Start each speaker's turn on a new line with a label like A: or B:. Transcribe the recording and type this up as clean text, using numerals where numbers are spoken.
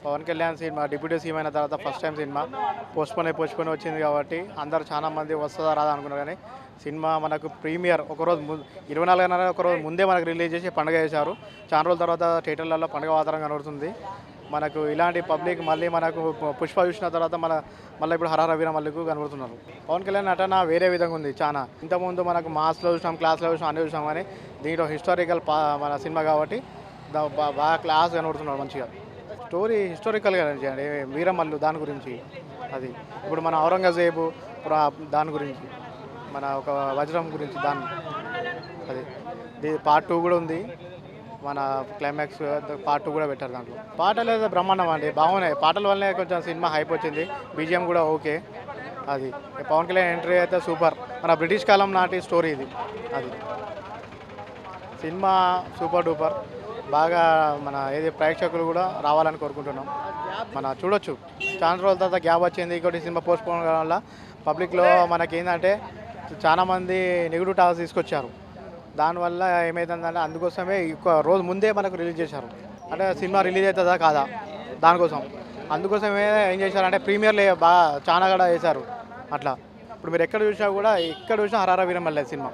A: Pawan Kalyan cinema deputy CM అయిన తర్వాత first time cinema postpone వచ్చింది కాబట్టి అందరూ చాలా మంది వస్తుందా రాదా అనుకున్నారు. కానీ సినిమా మనకు ప్రీమియర్ ఒకరోజు 24 ఒకరోజు ముందే మనకు రిలీజ్ చేసి పండుగ చేశారు. చాలా రోజుల తర్వాత థియేటర్లలో పండుగ వాతావరణం కనబడుతుంది. మనకు ఇలాంటి పబ్లిక్ మళ్ళీ మనకు పుష్ప చూసిన తర్వాత మళ్ళీ ఇప్పుడు హరహర వీరమల్లికు కనబడుతున్నారు. పవన్ కళ్యాణ్ నటన వేరే విధంగా ఉంది. చాలా ఇంతకుముందు మనకు మాస్లో చూసాం, క్లాస్లో చూసాం, అన్నీ చూసాం. కానీ దీంట్లో హిస్టారికల్ మన సినిమా కాబట్టి బాగా క్లాస్ కనబడుతున్నారు. మంచిగా స్టోరీ హిస్టారికల్గా చేయండి. వీరమల్లు దాని గురించి, అది ఇప్పుడు మన ఔరంగజేబు దాని గురించి, మన ఒక వజ్రం గురించి అది పార్ట్ 2 కూడా ఉంది. మన క్లైమాక్స్ పార్ట్ 2 కూడా పెట్టారు. దాంట్లో పాటలు అయితే బ్రహ్మాండం అండి, బాగున్నాయి. పాటల వల్లనే కొంచెం సినిమా హైప్ వచ్చింది. బీజిఎం కూడా ఓకే. అది పవన్ కళ్యాణ్ ఎంట్రీ అయితే సూపర్. మన బ్రిటిష్ కాలం నాటి స్టోరీ ఇది. అది సినిమా సూపర్ డూపర్. బాగా మన ప్రేక్షకులు కూడా రావాలని కోరుకుంటున్నాం. మన చూడొచ్చు, చాలా రోజుల తర్వాత గ్యాప్ వచ్చింది. ఇంకోటి సినిమా పోస్ట్పోన్ కావడం వల్ల పబ్లిక్లో మనకేంటంటే చాలామంది నెగిటివ్ టాక్స్ తీసుకొచ్చారు. దానివల్ల ఏమవుతుందంటే అందుకోసమే ఒక రోజు ముందే మనకు రిలీజ్ చేశారు. అంటే సినిమా రిలీజ్ అవుతుందా కాదా దానికోసం. అందుకోసమే ఏం చేశారంటే ప్రీమియర్లే బాగా చాలా కూడా వేశారు. అట్లా ఇప్పుడు మీరు ఎక్కడ చూసినా కూడా హరహర వీరమల్లి సినిమా